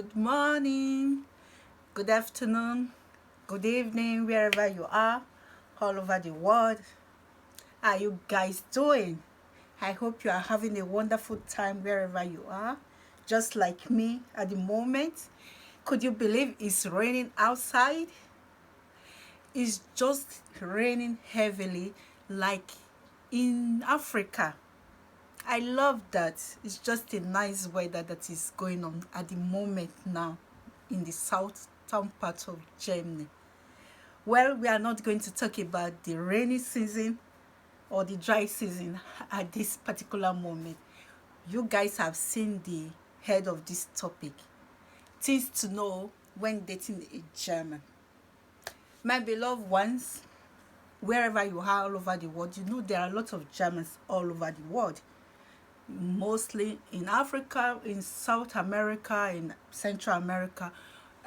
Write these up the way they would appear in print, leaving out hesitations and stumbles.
Good morning, good afternoon, good evening, wherever you are, all over the world. How are you guys doing? I hope you are having a wonderful time wherever you are, just like me at the moment. Could you believe it's raining outside? It's just raining heavily, like in Africa. I love that. It's just a nice weather that is going on at the moment now in the southern part of Germany. Well, we are not going to talk about the rainy season or the dry season at this particular moment. You guys have seen the head of this topic. Things to know when dating a German. My beloved ones, wherever you are all over the world, you know there are lots of Germans all over the world, mostly in Africa, in South America, in Central America,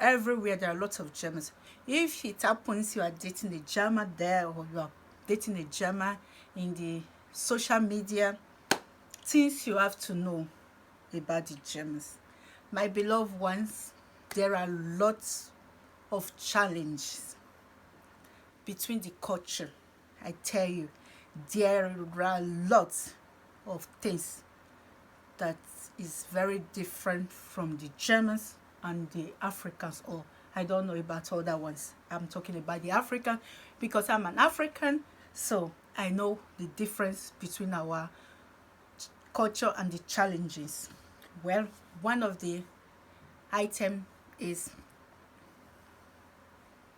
everywhere there are lots of Germans. If it happens you are dating a German there, or you are dating a German in the social media, things you have to know about the Germans. My beloved ones, there are lots of challenges between the culture. I tell you, there are lots of things that is very different from the Germans and the Africans. Or I don't know about other ones. I'm talking about the African because I'm an African, so I know the difference between our culture and the challenges. Well, one of the item is,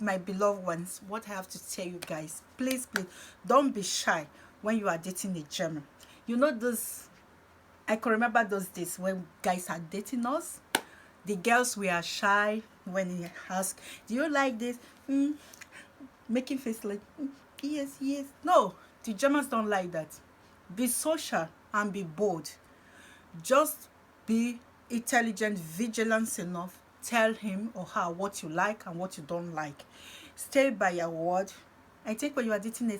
my beloved ones, what I have to tell you guys, please, please don't be shy when you are dating a German. You know those, I can remember those days when guys are dating us. The girls were shy when he asked, "Do you like this?" Making face like, yes, yes. No, the Germans don't like that. Be social and be bold. Just be intelligent, vigilant enough. Tell him or her what you like and what you don't like. Stay by your word. I think when you are dating a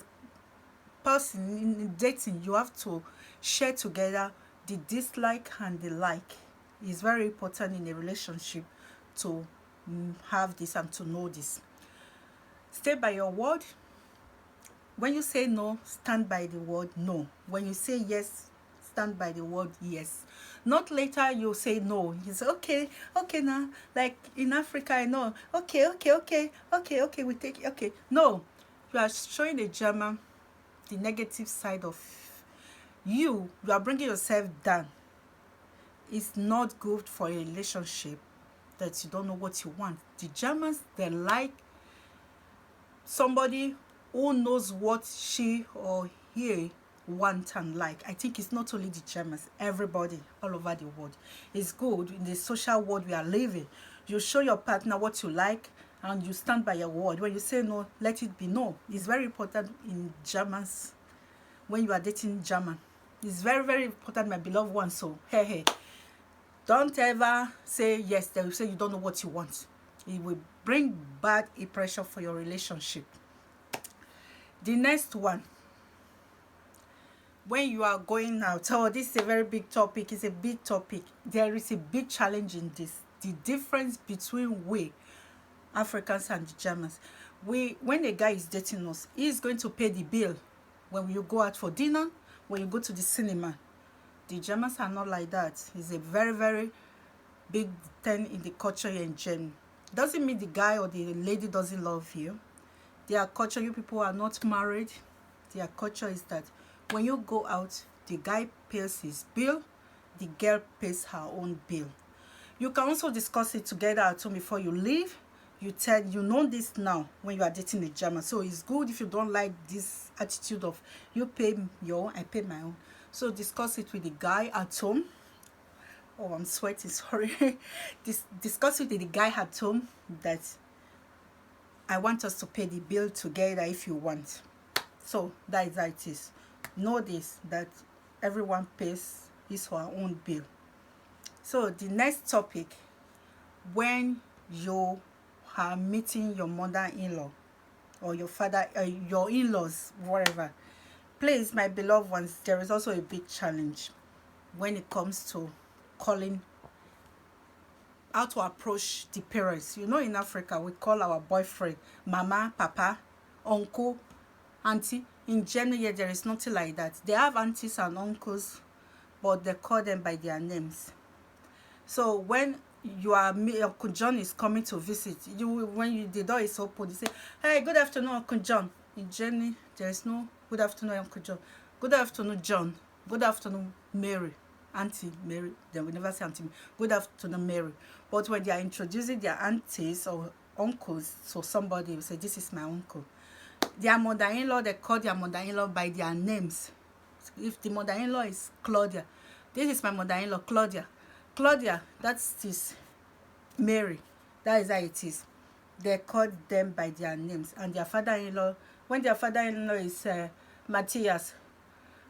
person in dating, you have to share together the dislike and the like. It's very important in a relationship to have this and to know this. Stay by your word. When you say no, stand by the word no. When you say yes, stand by the word yes. Not later you say no. You say, okay, okay now. Like in Africa, I know. Okay, okay, okay, okay, okay, we take it. Okay. No. You are showing the German the negative side of you are bringing yourself down. It's not good for a relationship that you don't know what you want. The Germans, they like somebody who knows what she or he want and like. I think it's not only the Germans, everybody all over the world. It's good in the social world we are living. You show your partner what you like and you stand by your word. When you say no, let it be no. It's very important in Germans when you are dating German. It's very, very important, my beloved one. So, hey, don't ever say yes. They will say you don't know what you want. It will bring bad impression for your relationship. The next one, when you are going out, oh, this is a very big topic. It's a big topic. There is a big challenge in this. The difference between we Africans and the Germans. When a guy is dating us, he is going to pay the bill when you go out for dinner, when you go to the cinema. The Germans are not like that. It's a very, very big thing in the culture here in Germany. Doesn't mean the guy or the lady doesn't love you. Their culture, you people are not married. Their culture is that when you go out, the guy pays his bill, the girl pays her own bill. You can also discuss it together at home before you leave. You know this now when you are dating a German. So it's good if you don't like this attitude of you pay your own, I pay my own. So discuss it with the guy at home. Oh, I'm sweating, sorry. Discuss it with the guy at home that I want us to pay the bill together if you want. So that is how it is. Know this, that everyone pays his or her own bill. So the next topic, when you are meeting your mother-in-law or your father, your in-laws, whatever, please, my beloved ones, there is also a big challenge when it comes to calling how to approach the parents. You know, in Africa, we call our boyfriend mama, papa, uncle, auntie. In Germany, there is nothing like that. They have aunties and uncles, but they call them by their names. So when Uncle John is coming to visit you, when the door is open, you say, "Hey, good afternoon, Uncle John." In Germany, there is no "good afternoon, Uncle John." "Good afternoon, John." "Good afternoon, Mary." Auntie Mary. Then we never say Auntie Mary. "Good afternoon, Mary." But when they are introducing their aunties or uncles to somebody, you say, "This is my uncle." Their mother-in-law, they call their mother-in-law by their names. If the mother-in-law is Claudia, "This is my mother-in-law, Claudia." Claudia, that is Mary. That is how it is. They call them by their names. And their father-in-law, when their father-in-law is Matthias,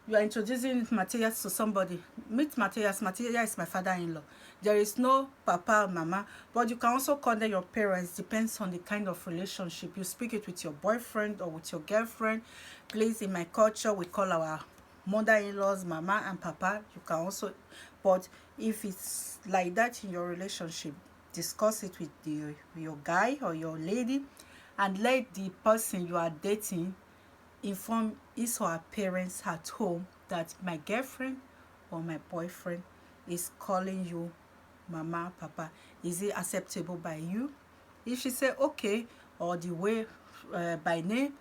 you are introducing Matthias to somebody. "Meet Matthias. Matthias is my father-in-law." There is no papa or mama, but you can also call them your parents. Depends on the kind of relationship. You speak it with your boyfriend or with your girlfriend. Please, in my culture, we call our mother-in-laws mama and papa. You can also, but if it's like that in your relationship, discuss it with your guy or your lady, and let the person you are dating inform his or her parents at home that my girlfriend or my boyfriend is calling you mama, papa. Is it acceptable by you? If she say okay, or the way by name,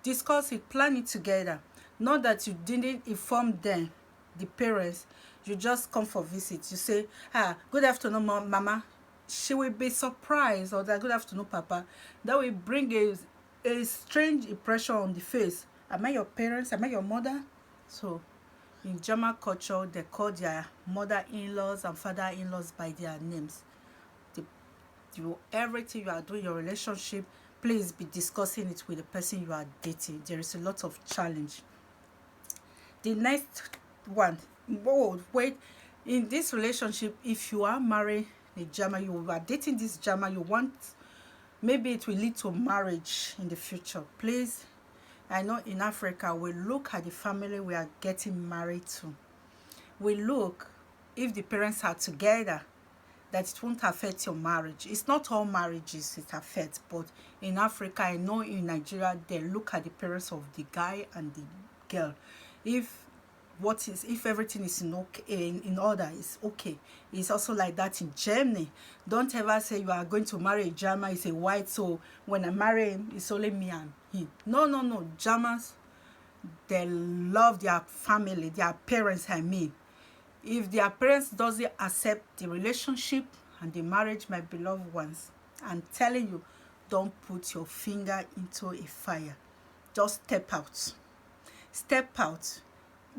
discuss it, plan it together. Not that you didn't inform them, the parents. You just come for visit. You say, "Good afternoon, mama." She will be surprised, or that "Good afternoon, papa." That will bring a strange impression on the face. Am I your parents? Am I your mother? So in German culture, they call their mother-in-laws and father-in-laws by their names. Everything you are doing, your relationship, please be discussing it with the person you are dating. There is a lot of challenge. The next one, wait, in this relationship, if you are married a German, you are dating this German, you want, maybe it will lead to marriage in the future. Please, I know in Africa, we look at the family we are getting married to. We look if the parents are together, that it won't affect your marriage. It's not all marriages it affects, but in Africa, I know in Nigeria, they look at the parents of the guy and the girl. If everything is in order, it's okay. It's also like that in Germany. Don't ever say you are going to marry a German, it's a white, so when I marry him, it's only me and him. No. Germans, they love their family, their parents, I mean. If their parents doesn't accept the relationship and the marriage, my beloved ones, I'm telling you, don't put your finger into a fire. Just step out. Step out.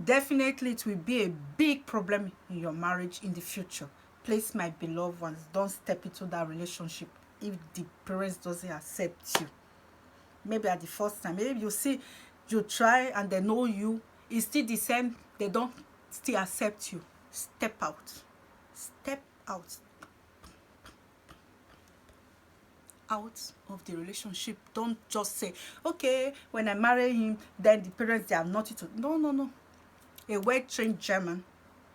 Definitely it will be a big problem in your marriage in the future. Please, my beloved ones, don't step into that relationship if the parents doesn't accept you. Maybe at the first time, maybe you try and they know you, it's still the same, they don't still accept you. Step out. Step out. Out of the relationship. Don't just say, "Okay, when I marry him, then the parents, they are not to." No. A well-trained German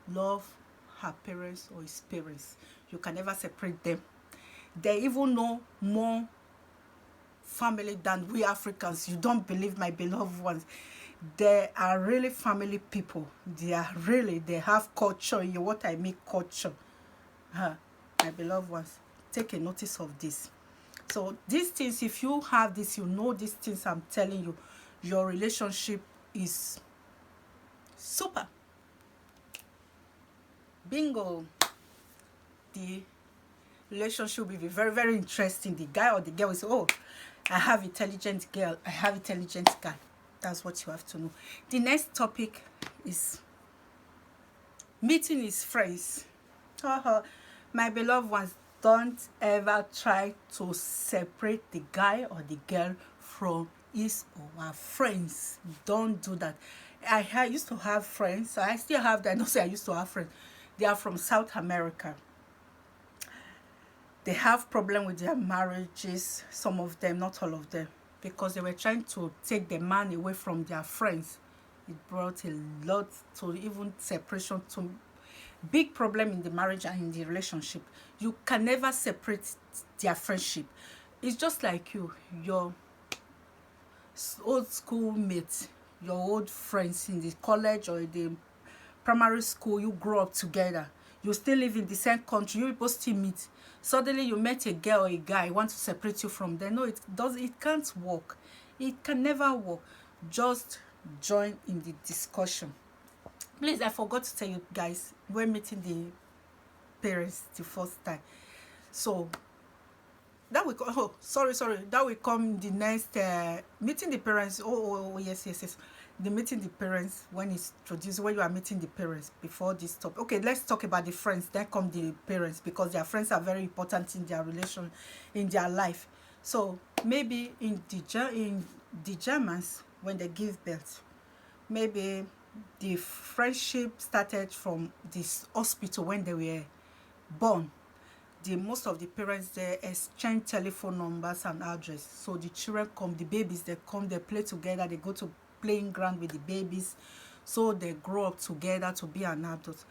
love her parents or his parents. You can never separate them. They even know more family than we Africans. You don't believe, my beloved ones. They are really family people. They have culture. What I mean culture. My beloved ones, take a notice of this. So these things, if you have this, you know these things I'm telling you, your relationship is super. Bingo. The relationship will be very, very interesting. The guy or the girl will say, "Oh, I have intelligent girl, I have intelligent guy." That's what you have to know. The next topic is meeting his friends. My beloved ones, don't ever try to separate the guy or the girl from his or her friends. Don't do that. I used to have friends. I still have them. I don't say I used to have friends. They are from South America. They have problem with their marriages, some of them, not all of them, because they were trying to take the man away from their friends. It brought a lot to even separation to big problem in the marriage and in the relationship. You can never separate their friendship. It's just like your old school mates, your old friends in the college or in the primary school. You grow up together, you still live in the same country, you people still meet. Suddenly you met a girl or a guy want to separate you from them. No, it can't work. It can never work. Just join in the discussion. Please, I forgot to tell you guys, we're meeting the parents the first time. So that will come, oh, sorry, that will come the next meeting the parents. Yes, the meeting the parents, when it's introduced, when you are meeting the parents before this topic. Okay, let's talk about the friends, then come the parents, because their friends are very important in their relation, in their life. So maybe in the Germans, when they give birth, maybe the friendship started from this hospital when they were born. The most of the parents, they exchange telephone numbers and address. So the children come, the babies, they come, they play together, they go to playing ground with the babies. So they grow up together to be an adult.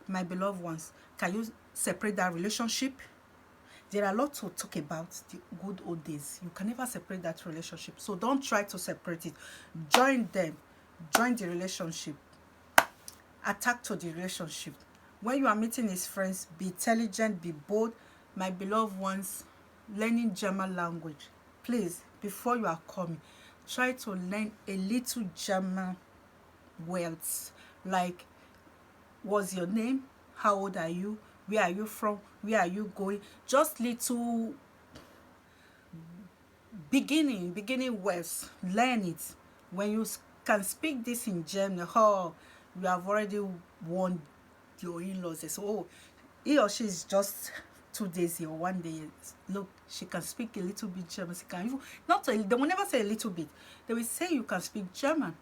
My beloved ones, can you separate that relationship? There are a lot to talk about the good old days. You can never separate that relationship. So don't try to separate it. Join them. Join the relationship. Attack to the relationship. When you are meeting his friends, be intelligent, be bold. My beloved ones, learning German language. Please, before you are coming, try to learn a little German words. Like, what's your name? How old are you? Where are you from? Where are you going? Just little beginning words. Learn it. When you can speak this in German, oh, you have already won your in-laws. They say, oh, he or she is just 2 days here or 1 day. Look, she can speak a little bit German. She can even, not a, they will never say a little bit. They will say you can speak German,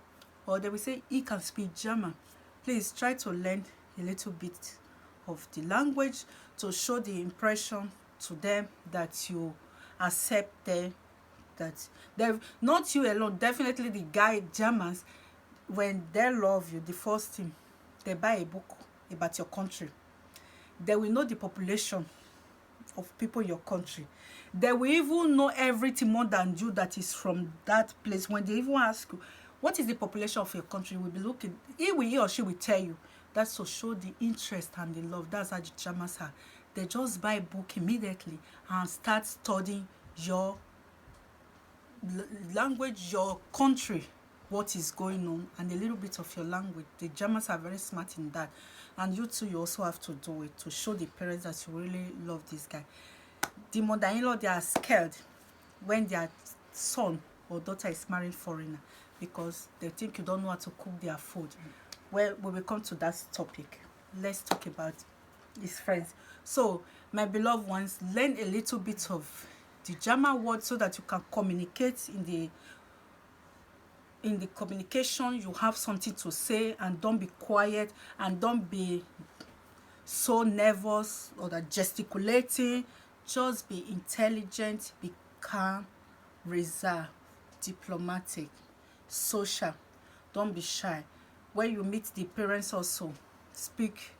or they will say he can speak German. Please try to learn a little bit of the language to show the impression to them that you accept them, that they, not you alone, definitely the guy Germans, when they love you, the first thing, they buy a book about your country. They will know the population of people in your country. They will even know everything more than you that is from that place. When they even ask you, what is the population of your country? You will be looking, he or she will tell you. That's to show the interest and the love. That's how the Germans are. They just buy a book immediately and start studying your language, your country, what is going on, and a little bit of your language. The Germans are very smart in that. And you too, you also have to do it to show the parents that you really love this guy. The mother-in-law, they are scared when their son or daughter is marrying foreigner, because they think you don't know how to cook their food. Well, we will come to that topic. Let's talk about his friends. So, my beloved ones, learn a little bit of the German word so that you can communicate in the communication. You have something to say, and don't be quiet, and don't be so nervous or that gesticulating. Just be intelligent, be calm, reserved, diplomatic, social. Don't be shy. When you meet the parents also, speak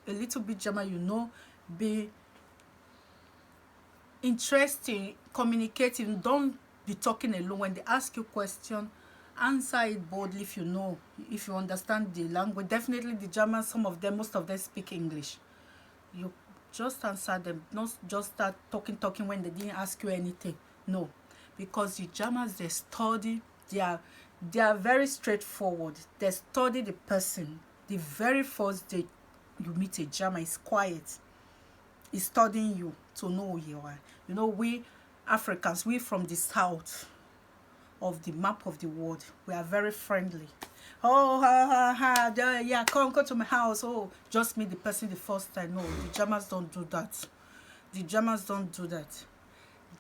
a little bit German, be interesting, communicating. Don't be talking alone. When they ask you question, answer it boldly. If you understand the language. Definitely the Germans, most of them speak English. You just answer them. Not just start talking when they didn't ask you anything. No, because the Germans, they study. They are very straightforward. They study the person. The very first day you meet a German, is quiet. Is studying you to know who you are. We Africans, we from the south of the map of the world, we are very friendly. Oh, yeah, come to my house. Oh, just meet the person the first time. No, the Germans don't do that. The Germans don't do that.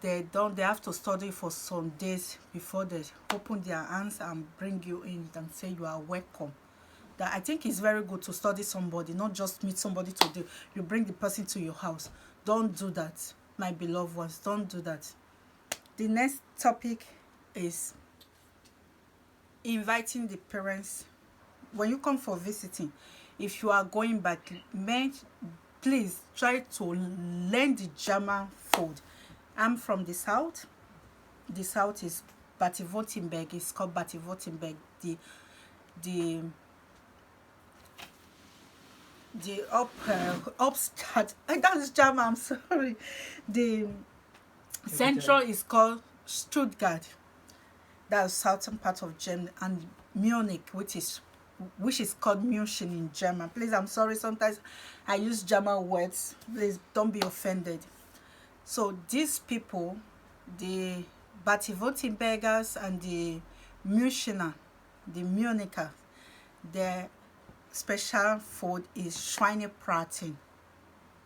They have to study for some days before they open their hands and bring you in and say you are welcome. That I think is very good to study somebody, not just meet somebody today. You bring the person to your house. Don't do that, my beloved ones. Don't do that. The next topic is inviting the parents. When you come for visiting, if you are going back, please try to learn the German food. I'm from the south. The south is Baden-Württemberg. It's called Baden-Württemberg. The upstart that's German, I'm sorry. The central is called Stuttgart. That's southern part of Germany, and Munich, which is called München in German. Please, I'm sorry, sometimes I use German words. Please don't be offended. So these people, the Baden-Württembergers and the Münchener, the Municher, their special food is Schweinebraten.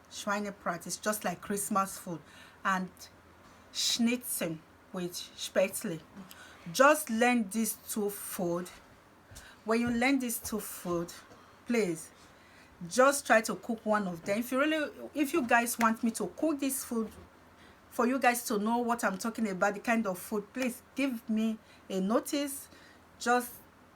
Schweinebraten is just like Christmas food, and Schnitzel with Spätzle. Just learn these two food. When you learn these two food, please just try to cook one of them. If you guys want me to cook this food for you guys to know what I'm talking about, the kind of food, please give me a notice. Just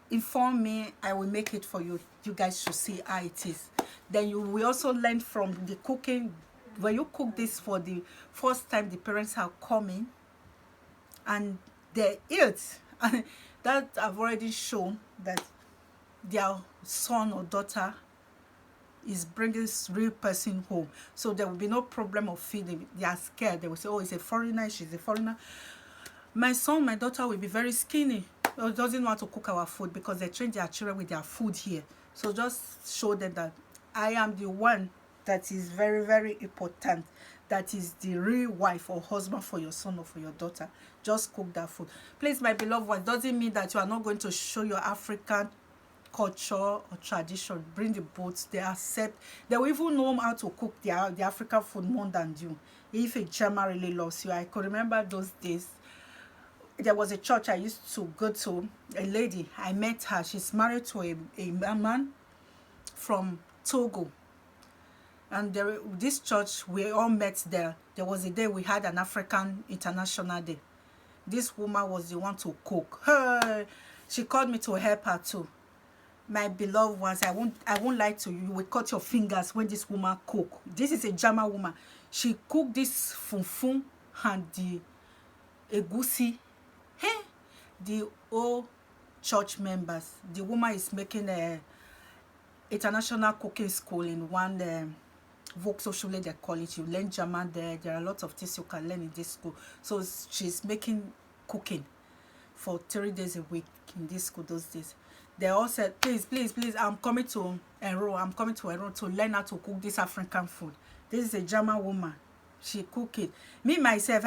inform me. I will make it for you. You guys should see how it is. Then you will also learn from the cooking. When you cook this for the first time, the parents are coming and they eat, and that I've already shown that their son or daughter is bringing this real person home, so there will be no problem of feeding. They are scared. They will say, oh, it's a foreigner, she's a foreigner. My son, my daughter will be very skinny, doesn't know how to cook our food, because they train their children with their food here. So just show them that I am the one that is very, very important, that is the real wife or husband for your son or for your daughter. Just cook that food. Please, my beloved ones, doesn't mean that you are not going to show your African culture or tradition. Bring the boats. They accept. They will even know how to cook the African food more than you. If a German really loves you. I could remember those days. There was a church I used to go to. A lady, I met her. She's married to a man from Togo. And this church, we all met there. There was a day we had an African International Day. This woman was the one to cook. She called me to help her too. My beloved ones, I won't lie to you. You will cut your fingers when this woman cook. This is a German woman. She cooked this funfun and the egusi. Hey, the old church members. The woman is making a international cooking school in one Volkshochschule, they call it. You learn German there. There are a lot of things you can learn in this school. So she's making cooking for 3 days a week in this school those days. They all said, please, please, please, I'm coming to enroll. I'm coming to enroll to learn how to cook this African food. This is a German woman. She cook it. Me, myself,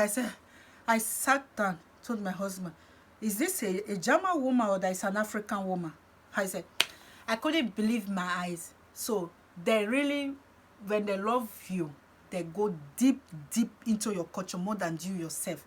I sat down, told my husband, is this a German woman or that is an African woman? I said, I couldn't believe my eyes. So they really, when they love you, they go deep, deep into your culture more than you yourself,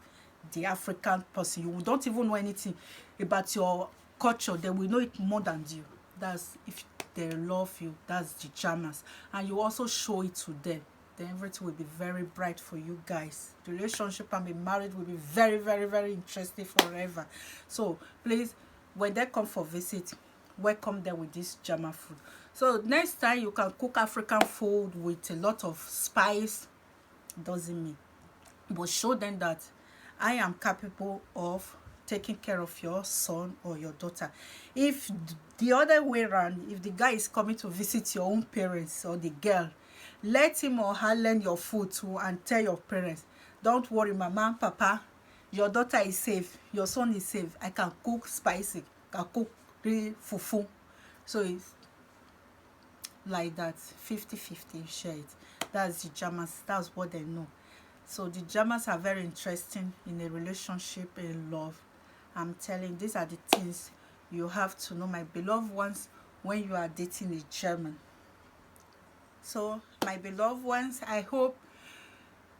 the African person. You don't even know anything about your culture. They will know it more than you. That's if they love you. That's the Germans. And you also show it to them. Then everything will be very bright for you guys. The relationship and being married will be very, very, very interesting forever. So please, when they come for visit, welcome them with this German food. So next time you can cook African food with a lot of spice. Doesn't mean, but show them that I am capable of taking care of your son or your daughter. If the other way around, if the guy is coming to visit your own parents or the girl, let him or her learn your food too and tell your parents, don't worry, mama and papa, your daughter is safe, your son is safe. I can cook spicy, I can cook real fufu. So it's like that, 50-50, share it. That's the Germans. That's what they know. So the Germans are very interesting in a relationship, in love. I'm telling you, these are the things you have to know, my beloved ones, when you are dating a German. So my beloved ones, I hope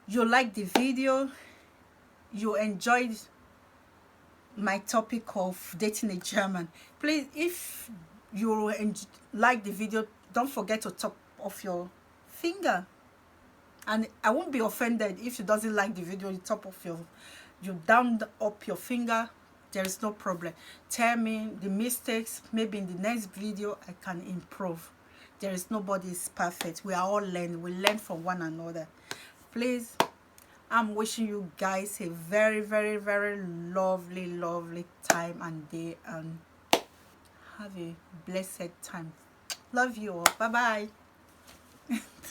you liked the video, you enjoyed my topic of dating a German. Please, if you like the video, don't forget to top off your finger. And I won't be offended if you doesn't like the video, you top off you down up your finger. There is no problem. Tell me the mistakes. Maybe in the next video I can improve. There is nobody is perfect. We are all learning. We learn from one another. Please, I'm wishing you guys a very, very, very lovely, lovely time and day, and have a blessed time. Love you all. Bye bye.